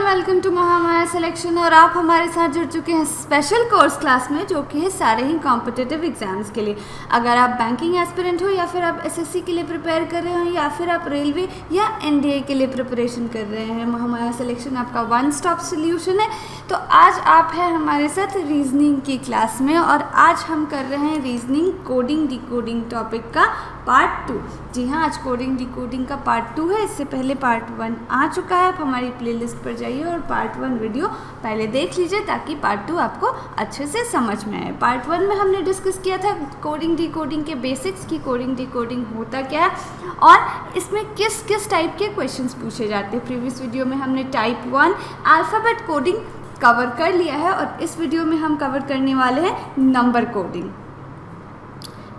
Welcome to Mahamaya selection. और आप हमारे साथ जुड़ चुके हैं स्पेशल कोर्स क्लास में, जो कि है सारे ही कॉम्पिटिटिव एग्जाम्स के लिए। अगर आप बैंकिंग एस्पिरेंट हो, या फिर आप एसएससी के लिए प्रिपेयर कर रहे हो, या फिर आप रेलवे या एनडीए के लिए प्रिपरेशन कर रहे हैं, महामाया सिलेक्शन आपका वन स्टॉप सोल्यूशन है। तो आज आप हैं हमारे साथ रीजनिंग की क्लास में, और आज हम कर रहे हैं रीजनिंग कोडिंग डिकोडिंग टॉपिक का पार्ट 2। जी हाँ, आज कोडिंग डिकोडिंग का पार्ट 2 है। इससे पहले पार्ट 1 आ चुका है। आप हमारी प्लेलिस्ट पर जाइए और पार्ट 1 वीडियो पहले देख लीजिए, ताकि पार्ट 2 आपको अच्छे से समझ में आए। पार्ट 1 में हमने डिस्कस किया था कोडिंग डिकोडिंग के बेसिक्स की, कोडिंग डिकोडिंग होता क्या है और इसमें किस किस टाइप के क्वेश्चंस पूछे जाते हैं। प्रीवियस वीडियो में हमने टाइप 1 अल्फ़ाबेट कोडिंग कवर कर लिया है, और इस वीडियो में हम कवर करने वाले हैं नंबर कोडिंग।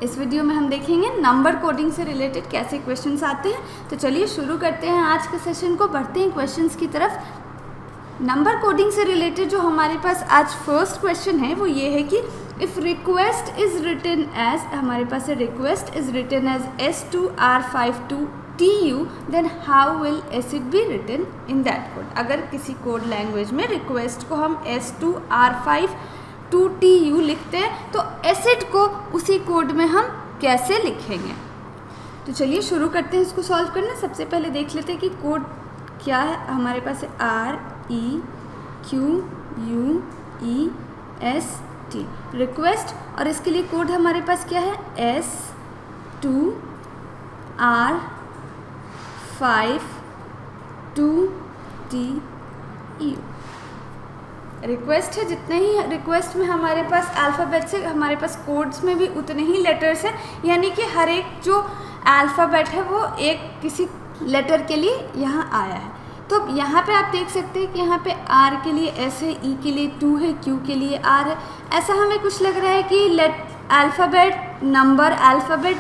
इस वीडियो में हम देखेंगे नंबर कोडिंग से रिलेटेड कैसे क्वेश्चंस आते हैं। तो चलिए शुरू करते हैं आज के सेशन को, बढ़ते हैं क्वेश्चंस की तरफ। नंबर कोडिंग से रिलेटेड जो हमारे पास आज फर्स्ट क्वेश्चन है वो ये है कि if request is written as, हमारे पास है request is written as S2R52TU, then how will acid be written in that code. अगर किसी कोड लैंग्वेज में रिक्वेस्ट को हम S2R52TU लिखते हैं, तो एसिड को उसी कोड में हम कैसे लिखेंगे। तो चलिए शुरू करते हैं इसको सॉल्व करना। सबसे पहले देख लेते हैं कि कोड क्या है। हमारे पास है REQUEST रिक्वेस्ट, और इसके लिए कोड हमारे पास क्या है S2R52TU। रिक्वेस्ट है, जितने ही रिक्वेस्ट में हमारे पास अल्फ़ाबेट्स है, हमारे पास कोड्स में भी उतने ही लेटर्स हैं, यानी कि हर एक जो अल्फ़ाबेट है वो एक किसी लेटर के लिए यहाँ आया है। तो यहाँ पे आप देख सकते हैं कि यहाँ पे R के लिए S है, E के लिए 2 है, Q के लिए R है। ऐसा हमें कुछ लग रहा है कि अल्फ़ाबेट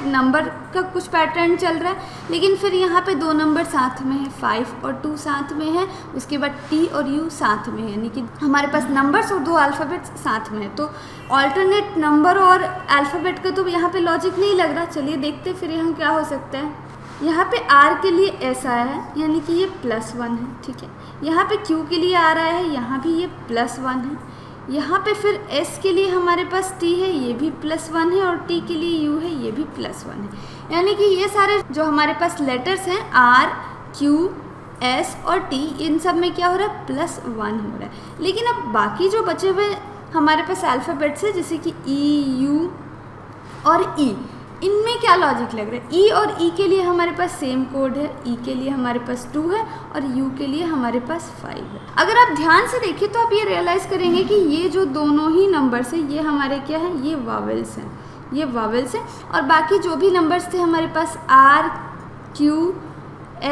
नंबर का कुछ पैटर्न चल रहा है, लेकिन फिर यहाँ पे 2 नंबर साथ में है, 5 और 2 साथ में है, उसके बाद T और U साथ में है, यानी कि हमारे पास नंबर्स और 2 अल्फ़ाबेट्स साथ में है। तो ऑल्टरनेट नंबर और अल्फ़ाबेट का तो यहाँ पे लॉजिक नहीं लग रहा। चलिए देखते फिर यहाँ क्या हो सकता है। यहाँ पे R के लिए S आया है, यानी कि ये +1 है, ठीक है। यहाँ पे Q के लिए आ रहा है, यहाँ भी ये +1 है। यहाँ पे फिर S के लिए हमारे पास T है, ये भी +1 है, और T के लिए U है, ये भी +1 है। यानी कि ये सारे जो हमारे पास लेटर्स हैं R, Q, S और T, इन सब में क्या हो रहा है +1 हो रहा है। लेकिन अब बाकी जो बचे हुए हमारे पास अल्फ़ाबेट्स हैं, जैसे कि E, U और E, इनमें क्या लॉजिक लग रहा है। E और E के लिए हमारे पास सेम कोड है, E के लिए हमारे पास 2 है और U के लिए हमारे पास 5 है। अगर आप ध्यान से देखिए तो आप ये रियलाइज़ करेंगे कि ये जो दोनों ही नंबर्स हैं, ये हमारे क्या है, ये वावेल्स हैं, ये वावेल्स हैं। और बाकी जो भी नंबर्स थे हमारे पास R, Q,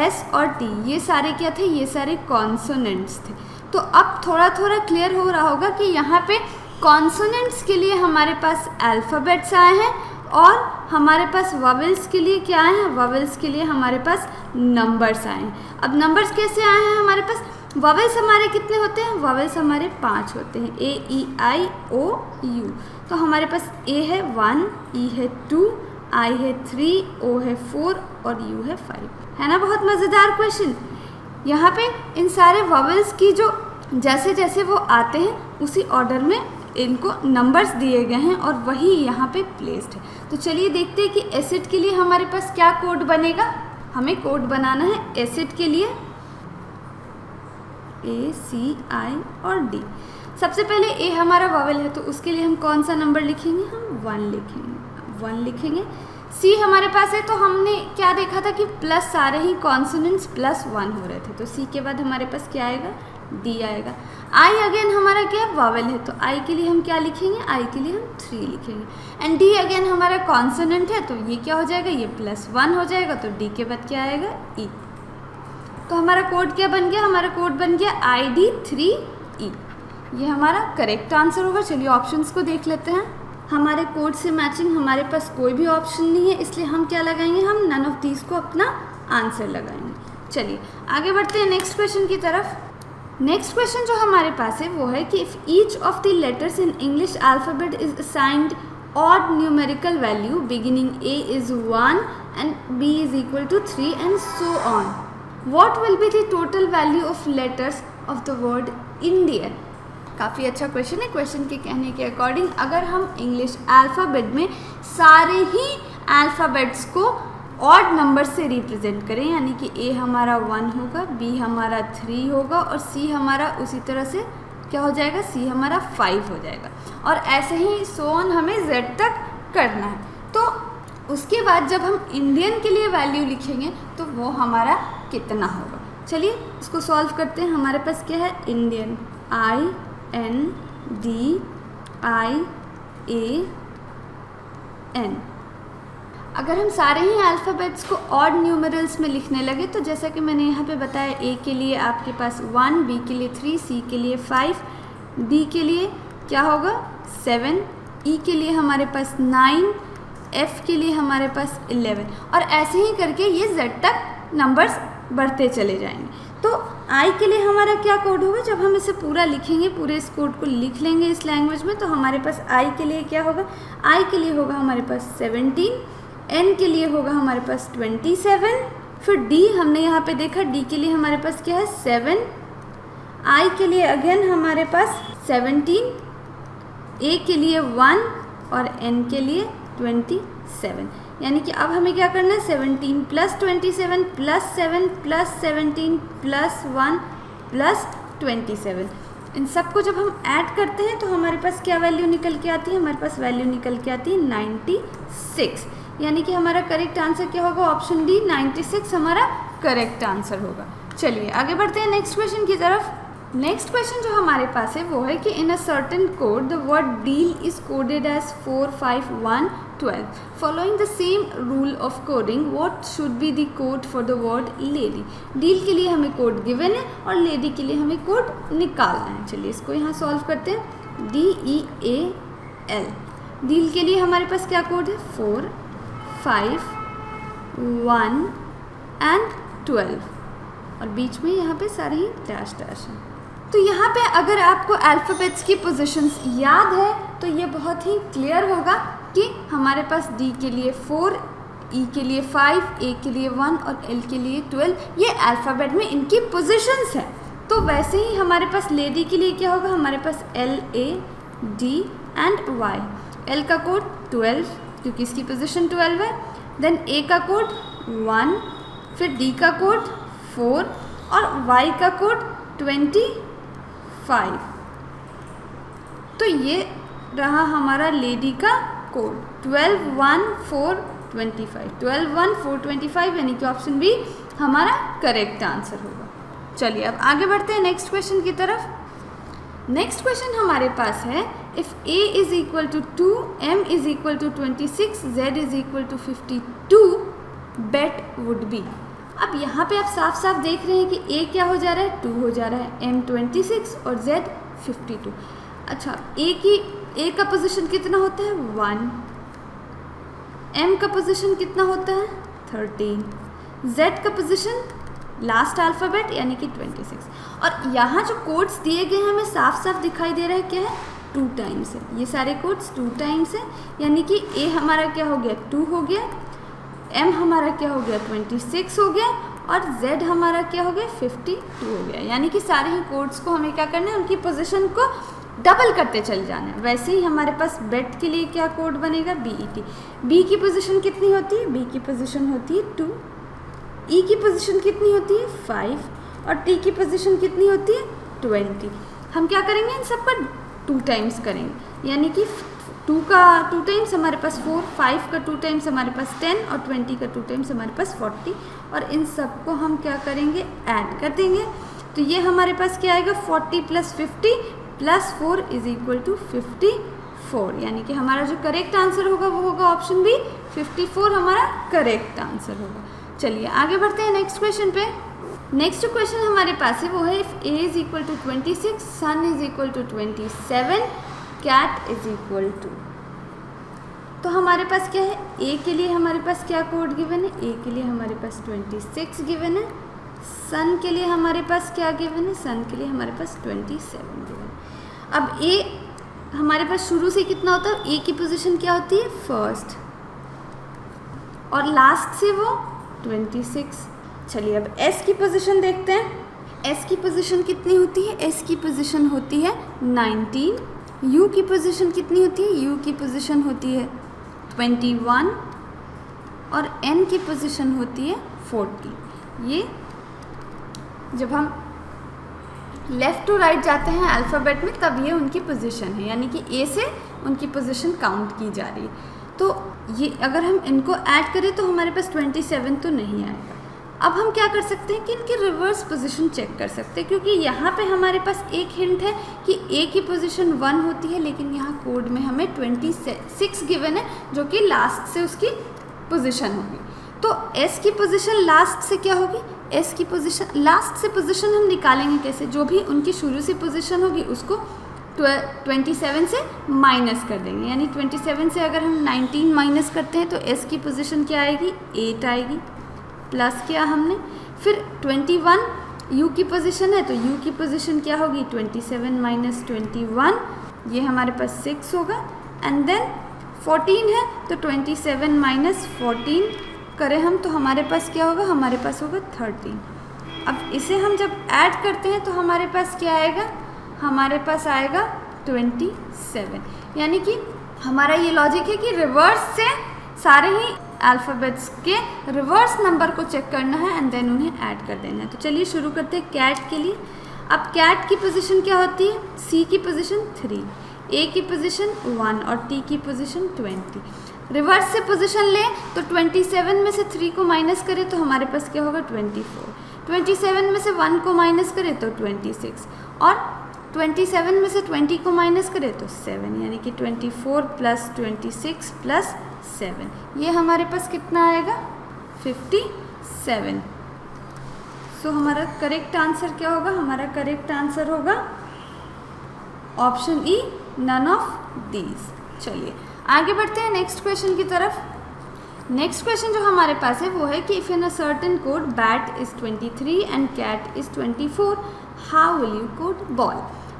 S और T, ये सारे क्या थे, ये सारे कॉन्सोनेंट्स थे। तो अब थोड़ा थोड़ा क्लियर हो रहा होगा कि यहाँ पे कॉन्सोनेंट्स के लिए हमारे पास अल्फ़ाबेट्स आए हैं, और हमारे पास वावेल्स के लिए क्या आए हैं, वावेल्स के लिए हमारे पास नंबर्स आए हैं। अब नंबर्स कैसे आए हैं हमारे पास, वावेल्स हमारे कितने होते हैं, वावेल्स हमारे 5 होते हैं, A-E-I-O-U। तो हमारे पास A है 1, E है 2, I है 3, O है 4 और U है 5। है ना बहुत मज़ेदार क्वेश्चन। यहाँ पे इन सारे वावेल्स की जो जैसे जैसे वो आते हैं उसी ऑर्डर में इनको नंबर्स दिए गए हैं, और वही यहाँ पे प्लेस्ड है। तो चलिए देखते हैं कि एसिड के लिए हमारे पास क्या कोड बनेगा। हमें कोड बनाना है एसिड के लिए A, C, I और D। सबसे पहले A हमारा वावेल है, तो उसके लिए हम कौन सा नंबर लिखेंगे, हम 1 लिखेंगे। C हमारे पास है, तो हमने क्या देखा था कि प्लस सारे ही कॉन्सोनेंट्स +1 हो रहे थे, तो C के बाद हमारे पास क्या आएगा, D आएगा। I अगेन हमारा क्या वावेल है, तो I के लिए हम क्या लिखेंगे, I के लिए हम 3 लिखेंगे। एंड D अगेन हमारा कॉन्सोनेंट है, तो ये क्या हो जाएगा, ये +1 हो जाएगा, तो D के बाद क्या आएगा, E। तो हमारा कोड क्या बन गया, हमारा कोड बन गया ID3E। ये हमारा करेक्ट आंसर होगा। चलिए ऑप्शंस को देख लेते हैं। हमारे कोड से मैचिंग हमारे पास कोई भी ऑप्शन नहीं है, इसलिए हम क्या लगाएंगे, हम नन ऑफ दीज को अपना आंसर लगाएंगे। चलिए आगे बढ़ते हैं नेक्स्ट क्वेश्चन की तरफ। नेक्स्ट क्वेश्चन जो हमारे पास है वो है कि if each of the letters in English alphabet is assigned odd numerical value beginning A is 1 and B is equal to 3 and so on, what will be the total value of letters of the word India? काफ़ी अच्छा question है। Question के कहने के according अगर हम English alphabet में सारे ही अल्फ़ाबेट्स को ऑड नंबर से रिप्रेजेंट करें, यानी कि ए हमारा 1 होगा, बी हमारा 3 होगा और सी हमारा उसी तरह से क्या हो जाएगा, सी हमारा 5 हो जाएगा, और ऐसे ही सोन हमें जेड तक करना है। तो उसके बाद जब हम इंडियन के लिए वैल्यू लिखेंगे तो वो हमारा कितना होगा? चलिए इसको सॉल्व करते हैं। हमारे पास क्या है, इंडियन INDIAN। अगर हम सारे ही अल्फ़ाबेट्स को ऑड न्यूमरल्स में लिखने लगे तो जैसा कि मैंने यहाँ पे बताया, ए के लिए आपके पास 1, बी के लिए 3, सी के लिए 5, डी के लिए क्या होगा 7, ई के लिए हमारे पास 9, एफ के लिए हमारे पास 11, और ऐसे ही करके ये जेड तक नंबर्स बढ़ते चले जाएंगे। तो आई के लिए हमारा क्या कोड होगा? जब हम इसे पूरा लिखेंगे, पूरे इस कोड को लिख लेंगे इस लैंग्वेज में, तो हमारे पास आई के लिए क्या होगा, आई के लिए होगा हमारे पास 17, एन के लिए होगा हमारे पास 27, फिर डी हमने यहाँ पे देखा, डी के लिए हमारे पास क्या है 7, आई के लिए अगेन हमारे पास 17, ए के लिए 1 और एन के लिए 27। यानी कि अब हमें क्या करना है, 17 plus 27 plus 7 plus 17 plus 1 plus 27, इन सबको जब हम ऐड करते हैं तो हमारे पास क्या वैल्यू निकल के आती है, हमारे पास वैल्यू निकल के आती है 96। यानी कि हमारा करेक्ट आंसर क्या होगा, ऑप्शन डी 96 हमारा करेक्ट आंसर होगा। चलिए आगे बढ़ते हैं नेक्स्ट क्वेश्चन की तरफ। नेक्स्ट क्वेश्चन जो हमारे पास है वो है कि in a certain code the word deal is coded as 4, 5, 1, 12. Following the same rule of coding, what should be the code for the word lady? Deal के लिए हमें कोड गिवन है और लेडी के लिए हमें कोड निकालना है। चलिए इसको यहाँ सॉल्व करते हैं। DEAL, डील के लिए हमारे पास क्या कोड है, 4, 5, 1 एंड 12, और बीच में यहाँ पे सारे ही डैश डैश हैं। तो यहाँ पे अगर आपको अल्फ़ाबेट्स की पोजीशंस याद है तो ये बहुत ही क्लियर होगा कि हमारे पास डी के लिए 4, ई के लिए 5, ए के लिए 1 और एल के लिए 12, ये अल्फ़ाबेट में इनकी पोजीशंस हैं। तो वैसे ही हमारे पास लेडी के लिए क्या होगा, हमारे पास LAD एंड वाई। एल का कोड 12 क्योंकि इसकी पोजीशन 12 है, देन ए का कोड 1, फिर डी का कोड 4 और वाई का कोड 25। तो ये रहा हमारा लेडी का कोड 12, 1, 4, 25, 12, 1, 4, 25, यानी कि ऑप्शन बी हमारा करेक्ट आंसर होगा। चलिए अब आगे बढ़ते हैं नेक्स्ट क्वेश्चन की तरफ। नेक्स्ट क्वेश्चन हमारे पास है, if a is equal to 2, m is equal to 26, z is equal to 52, bet would be. अब यहाँ पे आप साफ साफ देख रहे हैं कि a क्या हो जा रहा है, 2 हो जा रहा है, m 26 और z 52। अच्छा, a का पोजीशन कितना होता है 1, m का पोजीशन कितना होता है 13, z का पोजीशन लास्ट अल्फ़ाबेट यानी कि 26, और यहाँ जो कोड्स दिए गए हैं हमें साफ साफ दिखाई दे रहा है क्या है, 2 टाइम्स है। ये सारे कोड्स 2 टाइम्स है, यानी कि a हमारा क्या हो गया 2 हो गया, m हमारा क्या हो गया 26 हो गया और z हमारा क्या हो गया 52 हो गया। यानी कि सारे ही कोड्स को हमें क्या करना है, उनकी पोजीशन को डबल करते चले जाना है। वैसे ही हमारे पास बेट के लिए क्या कोड बनेगा, BET। बी की पोजीशन कितनी होती है, बी की पोजीशन होती है 2, ई की पोजीशन कितनी होती है 5 और टी की पोजीशन कितनी होती है 20। हम क्या करेंगे, इन सब का 2 टाइम्स करेंगे, यानी कि 2 का 2 टाइम्स हमारे पास 4, 5 का 2 टाइम्स हमारे पास 10 और 20 का 2 टाइम्स हमारे पास 40, और इन सब को हम क्या करेंगे, ऐड कर देंगे। तो ये हमारे पास क्या आएगा, 40 + 50 + 4 = 54, यानी कि हमारा जो करेक्ट आंसर होगा वो होगा ऑप्शन बी 54 हमारा करेक्ट आंसर होगा। चलिए आगे बढ़ते हैं नेक्स्ट क्वेश्चन पे। नेक्स्ट क्वेश्चन हमारे पास है वो है, if a is equal to 26, sun is equal to 27, cat is equal to. तो हमारे पास क्या है, a के लिए हमारे पास क्या कोड गिवन है, a के लिए हमारे पास 26 गिवन है, सन के लिए हमारे पास क्या गिवन है, सन के लिए हमारे पास 27 गिवन है। अब a हमारे पास शुरू से कितना होता है, a की पोजीशन क्या होती है फर्स्ट और लास्ट से वो 26, चलिए अब एस की पोजीशन देखते हैं। एस की पोजीशन कितनी होती है? एस की पोजीशन होती है 19। यू की पोजीशन कितनी होती है? यू की पोजीशन होती है 21 और एन की पोजीशन होती है 40। ये जब हम लेफ़्ट टू राइट जाते हैं अल्फ़ाबेट में तब ये उनकी पोजीशन है, यानी कि ए से उनकी पोजीशन काउंट की जा रही है। तो ये अगर हम इनको ऐड करें तो हमारे पास 27 तो नहीं आएगा। अब हम क्या कर सकते हैं कि इनकी रिवर्स पोजीशन चेक कर सकते हैं, क्योंकि यहाँ पे हमारे पास एक हिंट है कि ए की पोजीशन 1 होती है, लेकिन यहाँ कोड में हमें 26 गिवन है जो कि लास्ट से उसकी पोजीशन होगी। तो एस की पोजीशन लास्ट से क्या होगी? एस की पोजीशन लास्ट से पोजीशन हम निकालेंगे कैसे? जो भी उनकी शुरू से पोजीशन होगी उसको 27 से माइनस कर देंगे, यानी 27 से अगर हम 19 माइनस करते हैं तो एस की पोजीशन क्या आएगी? 8 आएगी। प्लस किया हमने, फिर 21 यू की पोजीशन है तो यू की पोजीशन क्या होगी? 27 माइनस 21, ये हमारे पास 6 होगा। एंड देन 14 है तो 27 माइनस 14 करें हम तो हमारे पास क्या होगा? हमारे पास होगा 13। अब इसे हम जब ऐड करते हैं तो हमारे पास क्या आएगा? हमारे पास आएगा 27। यानी कि हमारा ये लॉजिक है कि रिवर्स से सारे ही अल्फ़ाबेट्स के रिवर्स नंबर को चेक करना है एंड देन उन्हें ऐड कर देना है। तो चलिए शुरू करते हैं कैट के लिए। अब कैट की पोजीशन क्या होती है? सी की पोजीशन 3, ए की पोजीशन 1 और टी की पोजीशन 20। रिवर्स से पोजीशन लें तो 27 में से 3 को माइनस करें तो हमारे पास क्या होगा? 24। 27 में से 1 को माइनस करें तो 26 और 27 में से 20 को माइनस करें तो 7, यानी कि 24 प्लस 26 प्लस 7, ये हमारे पास कितना आएगा? 57। सो हमारा करेक्ट आंसर क्या होगा? हमारा करेक्ट आंसर होगा option E, none of these. चलिए आगे बढ़ते हैं नेक्स्ट क्वेश्चन की तरफ। नेक्स्ट क्वेश्चन जो हमारे पास है वो है कि if in a certain code bat is 23 and cat is 24, how will you code ball?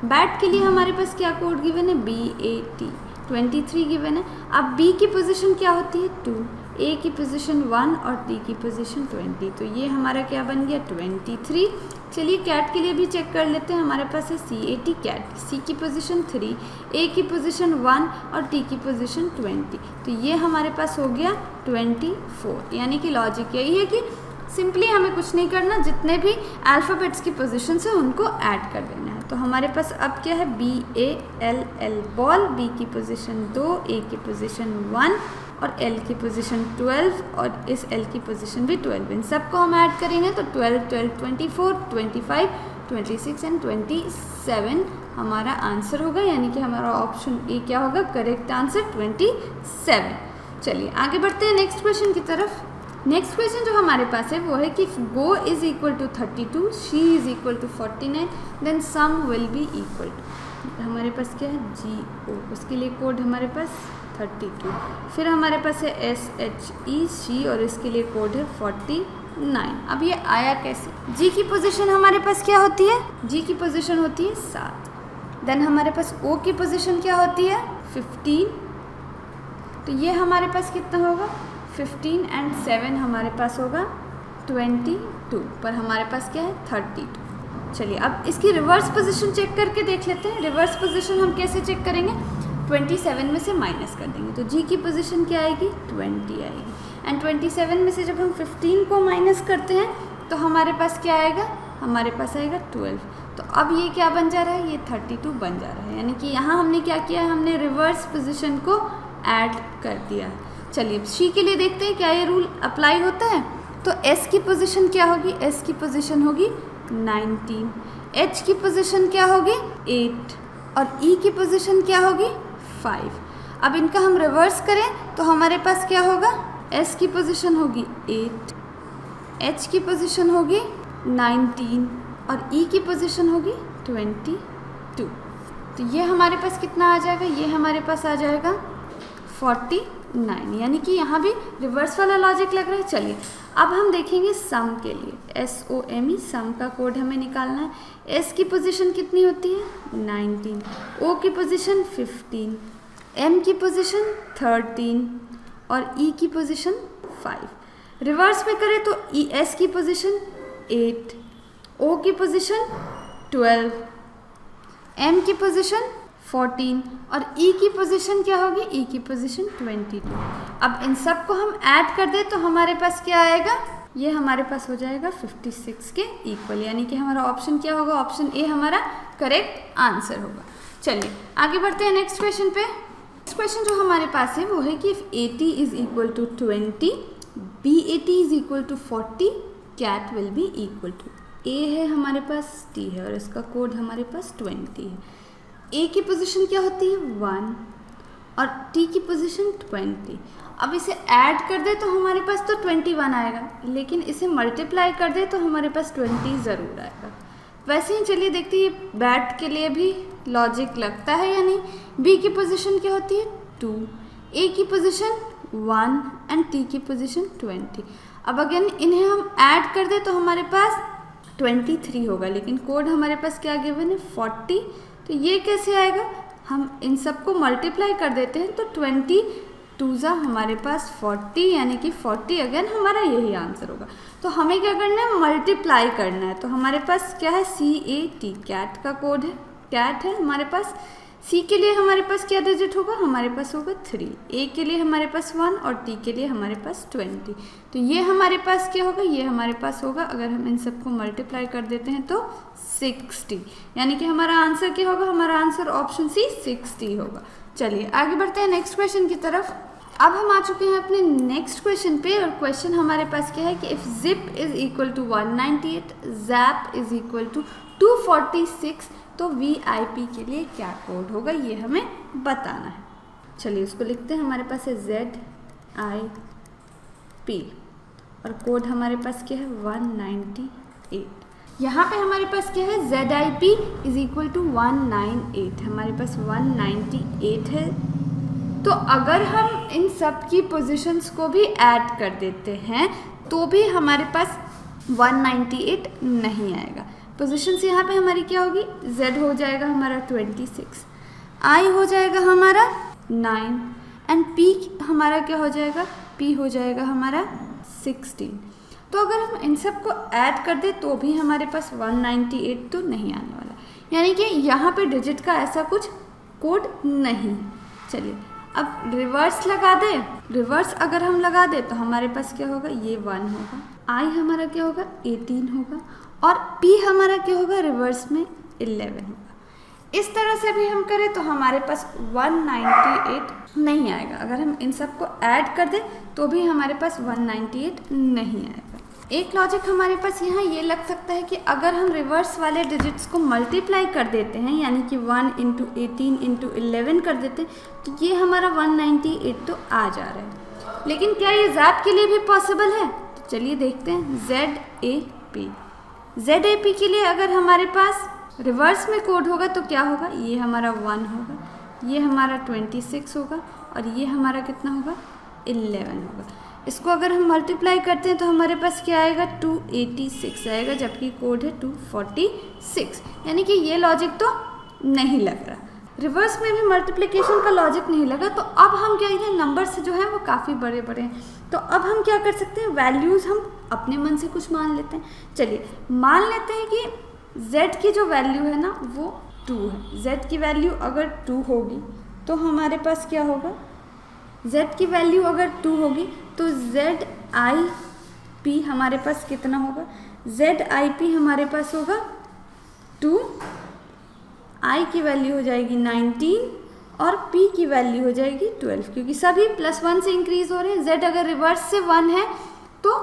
Bat के लिए हमारे पास क्या कोड गिवन है? BAT। 23 गिवन है। अब B की पोजीशन क्या होती है? 2, A की पोजीशन 1 और T की पोजीशन 20। तो ये हमारा क्या बन गया? 23। चलिए कैट के लिए भी चेक कर लेते हैं। हमारे पास है CAT कैट। C की पोजीशन 3, A की पोजीशन 1 और T की पोजीशन 20। तो ये हमारे पास हो गया 24। यानी कि लॉजिक यही है कि सिंपली हमें कुछ नहीं करना, जितने भी अल्फ़ाबेट्स की पोजीशन से उनको ऐड कर देना है। तो हमारे पास अब क्या है? BALL ball. B की पोजीशन 2, A की पोजीशन 1 और L की पोजीशन 12 और इस L की पोजीशन भी 12। इन सबको हम ऐड करेंगे तो 12, 12, 24, 25, 26 एंड 27 हमारा आंसर होगा, यानी कि हमारा ऑप्शन ए क्या होगा? Correct answer 27। चलिए आगे बढ़ते हैं नेक्स्ट क्वेश्चन की तरफ। नेक्स्ट क्वेश्चन जो हमारे पास है वो है कि go is equal to 32, she is equal to 49, then sum will be equal to, हमारे पास क्या है? GO। उसके लिए कोड हमारे पास 32। फिर हमारे पास है SHE शी और इसके लिए कोड है 49। अब ये आया कैसे? G की पोजीशन हमारे पास क्या होती है? G की पोजीशन होती है 7। देन हमारे पास O की पोजीशन क्या होती है? 15। तो ये हमारे पास कितना होगा? 15 एंड 7 हमारे पास होगा 22, पर हमारे पास क्या है? 32। चलिए अब इसकी रिवर्स पोजीशन चेक करके देख लेते हैं। रिवर्स पोजीशन हम कैसे चेक करेंगे? 27 में से माइनस कर देंगे तो G की पोजीशन क्या आएगी? 20 आएगी। एंड 27 में से जब हम 15 को माइनस करते हैं तो हमारे पास क्या आएगा? हमारे पास आएगा 12। तो अब ये क्या बन जा रहा है? ये 32 बन जा रहा है, यानी कि यहाँ हमने क्या किया है? हमने रिवर्स पोजीशन को ऐड कर दिया है। चलिए शी के लिए देखते हैं क्या ये रूल अप्लाई होता है। तो S की पोजीशन क्या होगी? S की पोजीशन होगी 19। H की पोजीशन क्या होगी? 8 और E की पोजीशन क्या होगी? 5। अब इनका हम रिवर्स करें तो हमारे पास क्या होगा? S की पोजीशन होगी 8, H की पोजीशन होगी 19 और E की पोजीशन होगी 22। तो ये हमारे पास कितना आ जाएगा? ये हमारे पास आ जाएगा 49, यानी कि यहाँ भी रिवर्स वाला लॉजिक लग रहा है। चलिए अब हम देखेंगे सम के लिए। SOME सम का कोड हमें निकालना है। S की पोजीशन कितनी होती है? 19, O की पोजीशन 15, M की पोजीशन 13 और E की पोजीशन 5। रिवर्स में करें तो एस की पोजीशन 8, ओ की पोजीशन 12, एम की पोजीशन 14 और ई की पोजीशन क्या होगी, ई की पोजीशन 22। अब इन सब को हम ऐड कर दें तो हमारे पास क्या आएगा, ये हमारे पास हो जाएगा 56 के इक्वल, यानी कि हमारा ऑप्शन क्या होगा, ऑप्शन ए हमारा करेक्ट आंसर होगा। चलिए आगे बढ़ते हैं नेक्स्ट क्वेश्चन पे। नेक्स्ट क्वेश्चन जो हमारे पास है वो है कि if 80 is equal to 20, B80 is equal to 40, cat will be equal to, A है हमारे पास, टी है और इसका कोड हमारे पास 20 है। ए की पोजीशन क्या होती है 1 और टी की पोजीशन 20। अब इसे ऐड कर दे तो हमारे पास तो 21 आएगा, लेकिन इसे मल्टीप्लाई कर दे तो हमारे पास 20 ज़रूर आएगा। वैसे ही चलिए देखते हैं ये बैट के लिए भी लॉजिक लगता है या नहीं। बी की पोजीशन क्या होती है 2, ए की पोजीशन 1 एंड टी की पोजीशन 20। अब अगेन इन्हें हम ऐड कर दे तो हमारे पास 23 होगा, लेकिन कोड हमारे पास क्या गिवन है 40। तो ये कैसे आएगा, हम इन सबको मल्टीप्लाई कर देते हैं तो 22 हमारे पास 40, यानी कि 40 अगेन हमारा यही आंसर होगा। तो हमें क्या करना है, मल्टीप्लाई करना है। तो हमारे पास क्या है CAT, कैट का कोड है, कैट है हमारे पास। सी के लिए हमारे पास क्या डिजिट होगा, हमारे पास होगा 3, ए के लिए हमारे पास 1 और टी के लिए हमारे पास 20। तो ये हमारे पास क्या होगा, ये हमारे पास होगा, अगर हम इन सबको मल्टीप्लाई कर देते हैं तो 60, यानी कि हमारा आंसर क्या होगा, हमारा आंसर ऑप्शन सी 60 होगा। चलिए आगे बढ़ते हैं नेक्स्ट क्वेश्चन की तरफ। अब हम आ चुके हैं अपने नेक्स्ट क्वेश्चन पे और क्वेश्चन हमारे पास क्या है कि if zip is equal to 198, zap is equal to 246, तो VIP के लिए क्या कोड होगा ये हमें बताना है। चलिए उसको लिखते हैं, हमारे पास है ZIP और कोड हमारे पास क्या है 198। यहाँ पे हमारे पास क्या है ZIP इज इक्वल टू 198, हमारे पास 198 है। तो अगर हम इन सब की पोजीशंस को भी ऐड कर देते हैं तो भी हमारे पास 198 नहीं आएगा। पोजीशंस यहाँ पे हमारी क्या होगी, Z हो जाएगा हमारा 26, I हो जाएगा हमारा 9 एंड P हमारा क्या हो जाएगा, P हो जाएगा हमारा 16। तो अगर हम इन सब को ऐड कर दें तो भी हमारे पास 198 तो नहीं आने वाला, यानी कि यहाँ पे डिजिट का ऐसा कुछ कोड नहीं। चलिए अब रिवर्स लगा दें, रिवर्स अगर हम लगा दें तो हमारे पास क्या होगा, ये 1 होगा, I हमारा क्या होगा 18 होगा और P हमारा क्या होगा रिवर्स में 11 होगा। इस तरह से भी हम करें तो हमारे पास 198 नहीं आएगा। अगर हम इन सबको ऐड कर दें तो भी हमारे पास 198 नहीं आएगा। एक लॉजिक हमारे पास यहाँ ये लग सकता है कि अगर हम रिवर्स वाले डिजिट्स को मल्टीप्लाई कर देते हैं, यानी कि 1 × 18 × 11 कर देते हैं, तो ये हमारा 198 तो आ जा रहा है। लेकिन क्या ये ज़ैप के लिए भी पॉसिबल है, तो चलिए देखते हैं। ZAP के लिए अगर हमारे पास रिवर्स में कोड होगा तो क्या होगा, ये हमारा 1 होगा, ये हमारा 26 होगा और ये हमारा कितना होगा 11 होगा। इसको अगर हम मल्टीप्लाई करते हैं तो हमारे पास क्या आएगा 286 आएगा, जबकि कोड है 246, यानी कि ये लॉजिक तो नहीं लग रहा। रिवर्स में भी मल्टीप्लिकेशन का लॉजिक नहीं लगा। तो अब हम क्या करें, नंबर्स जो हैं वो काफ़ी बड़े बड़े हैं, तो अब हम क्या कर सकते हैं, वैल्यूज़ हम अपने मन से कुछ मान लेते हैं। चलिए मान लेते हैं कि Z की जो वैल्यू है ना वो 2 है। Z की वैल्यू अगर 2 होगी तो हमारे पास क्या होगा, Z की वैल्यू अगर 2 होगी तो ZIP हमारे पास कितना होगा, ZIP हमारे पास होगा 2, I की वैल्यू हो जाएगी 19 और P की वैल्यू हो जाएगी 12, क्योंकि सभी +1 से इंक्रीज़ हो रहे हैं। Z अगर रिवर्स से 1 है तो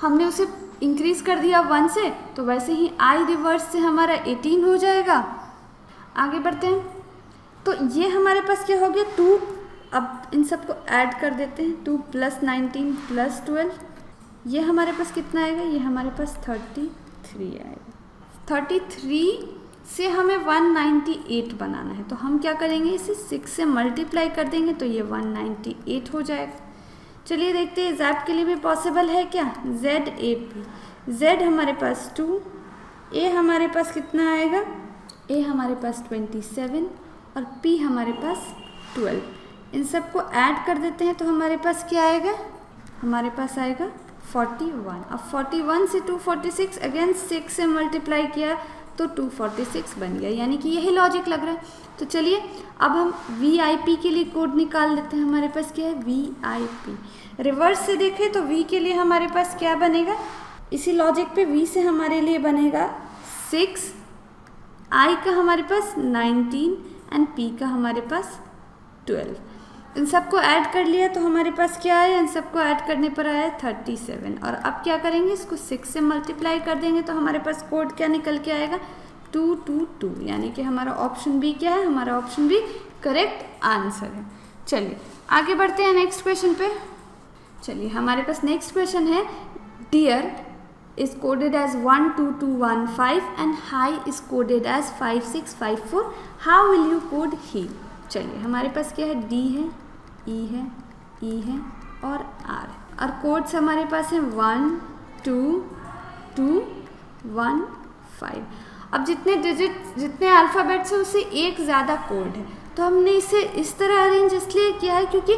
हमने उसे इंक्रीज़ कर दिया 1 से, तो वैसे ही I रिवर्स से हमारा 18 हो जाएगा। आगे बढ़ते हैं, तो ये हमारे पास क्या हो गया 2। अब इन सबको ऐड कर देते हैं, 2 + 19 + 12, ये हमारे पास कितना आएगा, ये हमारे पास 33 आएगा। 33 से हमें 198 बनाना है, तो हम क्या करेंगे, इसे 6 से मल्टीप्लाई कर देंगे तो ये 198 हो जाएगा। चलिए देखते हैं ज़ैप के लिए भी पॉसिबल है क्या। ZAP, Z हमारे पास 2, A हमारे पास कितना आएगा, A हमारे पास 27 और P हमारे पास 12। इन सबको ऐड कर देते हैं तो हमारे पास क्या आएगा, हमारे पास आएगा 41। अब 41 से 246 अगेन 6 से मल्टीप्लाई किया तो 246 बन गया, यानी कि यही लॉजिक लग रहा है। तो चलिए अब हम VIP के लिए कोड निकाल लेते हैं। हमारे पास क्या है VIP। रिवर्स से देखें तो V के लिए हमारे पास क्या बनेगा, इसी लॉजिक पे V से हमारे लिए बनेगा 6, I का हमारे पास 19 एंड P का हमारे पास 12। इन सबको ऐड कर लिया तो हमारे पास क्या आया, इन सबको ऐड करने पर आया 37। और अब क्या करेंगे, इसको 6 से मल्टीप्लाई कर देंगे तो हमारे पास कोड क्या निकल के आएगा 222, यानी कि हमारा ऑप्शन बी क्या है, हमारा ऑप्शन बी करेक्ट आंसर है। चलिए आगे बढ़ते हैं नेक्स्ट क्वेश्चन पे। चलिए हमारे पास नेक्स्ट क्वेश्चन है, dear is coded as 12215 and hi is coded as 5654, how will you code he? चलिए हमारे पास क्या है, D है, E है, E है और R है, और कोड्स हमारे पास है 1 2 2 1 5। अब जितने अल्फ़ाबेट्स हैं उससे एक ज़्यादा कोड है, तो हमने इसे इस तरह अरेंज इसलिए किया है क्योंकि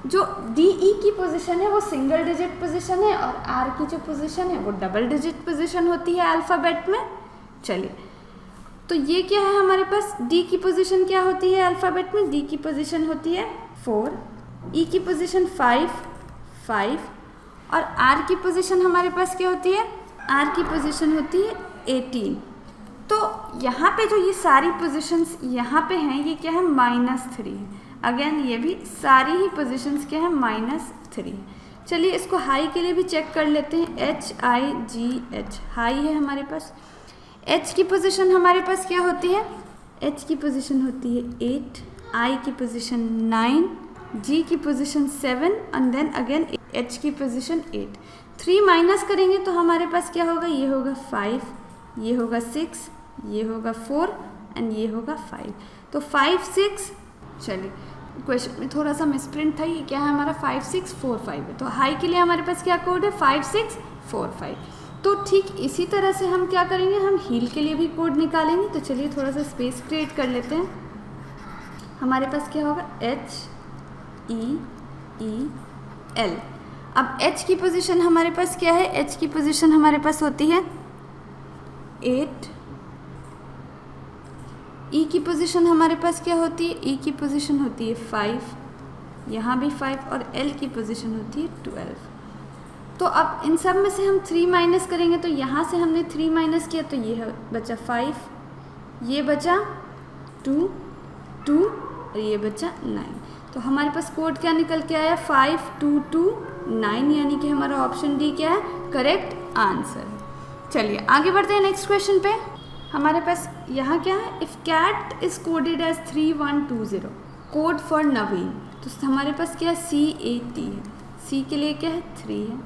जो DE की पोजीशन है वो सिंगल डिजिट पोजीशन है और R की जो पोजीशन है वो डबल डिजिट पोजीशन होती है अल्फ़ाबेट में। चलिए तो ये क्या है, हमारे पास D की पोजीशन क्या होती है अल्फ़ाबेट में, D की पोजीशन होती है 4, E की पोजीशन 5 5 और R की पोजीशन हमारे पास क्या होती है, R की पोजीशन होती है 18। तो यहाँ पे जो ये सारी पोजीशंस यहाँ पे हैं ये क्या है -3 है। अगेन ये भी सारी ही पोजीशंस क्या है -3 है। चलिए इसको हाई के लिए भी चेक कर लेते हैं, HIGH हाई है हमारे पास। H की पोजीशन हमारे पास क्या होती है, H की पोजीशन होती है 8, I की पोजीशन 9, G की position 7 and then again H की पोजीशन 8। 3 माइनस करेंगे तो हमारे पास क्या होगा, ये होगा 5, ये होगा 6, ये होगा 4 एंड ये होगा 5। तो 5 6, चलिए क्वेश्चन में थोड़ा सा मिसप्रिंट था, ये क्या है हमारा 5 6 4 5 है। तो हाई के लिए हमारे पास क्या कोड है 5 6 4 5। तो ठीक इसी तरह से हम क्या करेंगे, हम हील के लिए भी कोड निकालेंगे। तो चलिए थोड़ा सा स्पेस क्रिएट कर लेते हैं। हमारे पास क्या होगा HEEL। अब H की पोजीशन हमारे पास क्या है, H की पोजीशन हमारे पास होती है 8, E की पोजीशन हमारे पास क्या होती है, E की पोजीशन होती है 5, यहाँ भी 5 और L की पोजीशन होती है 12। तो अब इन सब में से हम 3 माइनस करेंगे तो यहाँ से हमने 3 माइनस किया तो ये बचा 5, ये बचा 2 2 और ये बचा 9। तो हमारे पास कोड क्या निकल के आया 5229, यानी कि हमारा ऑप्शन डी क्या है करेक्ट आंसर। चलिए आगे बढ़ते हैं नेक्स्ट क्वेश्चन पे। हमारे पास यहाँ क्या है, if cat is coded as 3120 code for Naveen, तो हमारे पास क्या है CAT है। C के लिए क्या है 3 है,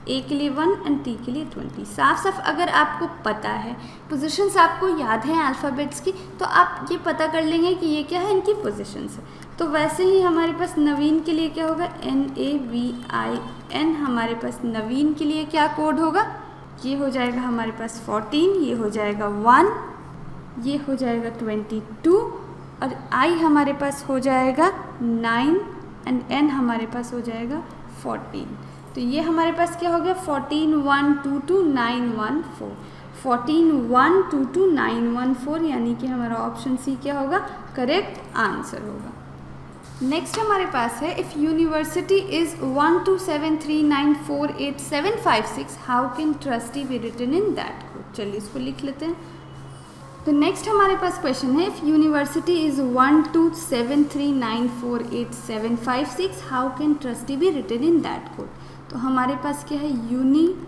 A के लिए 1 एंड T के लिए 20। साफ साफ अगर आपको पता है, पोजीशंस आपको याद हैं अल्फ़ाबेट्स की, तो आप ये पता कर लेंगे कि ये क्या है, इनकी पोजीशंस है। तो वैसे ही हमारे पास नवीन के लिए क्या होगा NAVIN। हमारे पास नवीन के लिए क्या कोड होगा, ये हो जाएगा हमारे पास 14, ये हो जाएगा 1, ये हो जाएगा 22 और I हमारे पास हो जाएगा 9 एंड N हमारे पास हो जाएगा 14। तो ये हमारे पास क्या हो गया 14 1 2 2 9 1 4, 14 1 2 2 9 1 4, यानी कि हमारा ऑप्शन सी क्या होगा करेक्ट आंसर होगा। नेक्स्ट हमारे पास है, if university is 127394875 how can trustee be written in that code. चलिए इसको लिख लेते हैं। तो नेक्स्ट हमारे पास क्वेश्चन है, if university is 127394875 how can trustee be written in that code. तो हमारे पास क्या है यूनिवर्सिटी,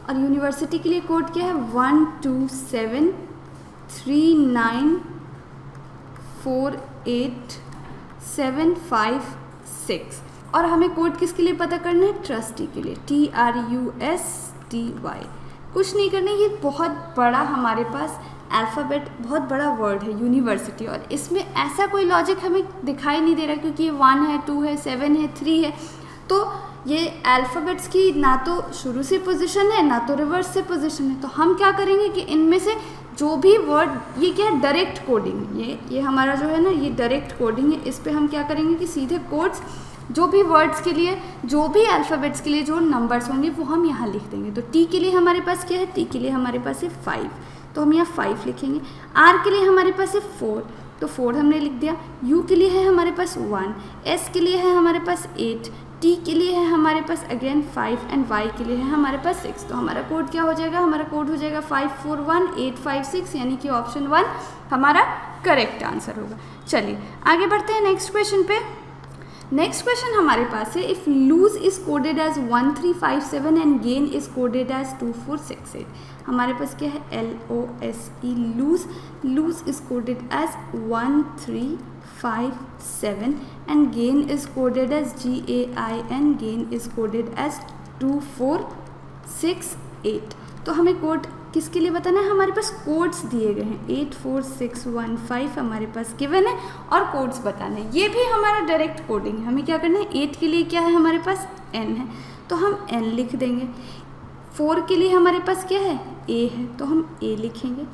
और यूनिवर्सिटी के लिए कोड क्या है 127394875 और हमें कोड किसके लिए पता करना है, ट्रस्टी के लिए, TRUSTY। कुछ नहीं करना, ये बहुत बड़ा हमारे पास अल्फ़ाबेट, बहुत बड़ा वर्ड है यूनिवर्सिटी, और इसमें ऐसा कोई लॉजिक हमें दिखाई नहीं दे रहा क्योंकि ये 1 है 2 है 7 है 3 है। तो ये अल्फ़ाबेट्स की ना तो शुरू से पोजीशन है ना तो रिवर्स से पोजीशन है, तो हम क्या करेंगे कि इनमें से जो भी वर्ड, ये क्या है डायरेक्ट कोडिंग, ये हमारा जो है ना ये डायरेक्ट कोडिंग है। इस पे हम क्या करेंगे कि सीधे कोड्स जो भी वर्ड्स के लिए, जो भी अल्फ़ाबेट्स के लिए जो नंबर्स होंगे वो हम यहाँ लिख देंगे। तो टी के लिए हमारे पास क्या है, टी के लिए हमारे पास है 5, तो हम यहाँ 5 लिखेंगे। आर के लिए हमारे पास है 4, तो 4 हमने लिख दिया। यू के लिए है हमारे पास 1, एस के लिए है हमारे पास 8, टी के लिए है हमारे पास अगेन 5 एंड वाई के लिए है हमारे पास 6। तो हमारा कोड क्या हो जाएगा, हमारा कोड हो जाएगा 541856, यानी कि ऑप्शन 1 हमारा करेक्ट आंसर होगा। चलिए आगे बढ़ते हैं नेक्स्ट क्वेश्चन पे। नेक्स्ट क्वेश्चन हमारे पास है, if lose is coded as 1357 and gain is coded as 2468। हमारे पास क्या है, LOSE, lose is coded as 1357 and gain is coded as GAIN, gain is coded as 2468। तो हमें कोड किसके लिए बताना है, हमारे पास कोड्स दिए गए हैं 84615 हमारे पास गिवन है और कोड्स बताने हैं। ये भी हमारा डायरेक्ट कोडिंग है। हमें क्या करना है, 8 के लिए क्या है हमारे पास N है, तो हम N लिख देंगे। 4 के लिए हमारे पास क्या है, A है, तो हम A लिखेंगे।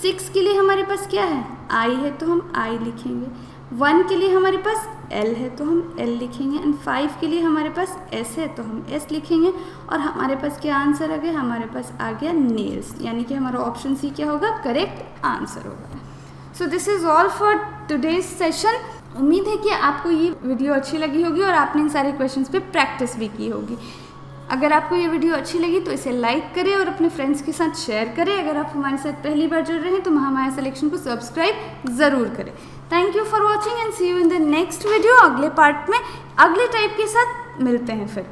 6 के लिए हमारे पास क्या है, I है, तो हम I लिखेंगे। 1 के लिए हमारे पास L है, तो हम L लिखेंगे। एंड 5 के लिए हमारे पास S है, तो हम S लिखेंगे। और हमारे पास क्या आंसर आ गया, हमारे पास आ गया नेल्स, यानी कि हमारा ऑप्शन सी क्या होगा, करेक्ट आंसर होगा। So this is all for today's session. उम्मीद है कि आपको ये वीडियो अच्छी लगी होगी और आपने इन सारे क्वेश्चंस पे प्रैक्टिस भी की होगी। अगर आपको ये वीडियो अच्छी लगी तो इसे लाइक करें और अपने फ्रेंड्स के साथ शेयर करें। अगर आप हमारे साथ पहली बार जुड़ रहे हैं तो हमारे सिलेक्शन को सब्सक्राइब ज़रूर करें। Thank you for watching and see you in the next video. अगले पार्ट में अगले टाइप के साथ मिलते हैं फिर।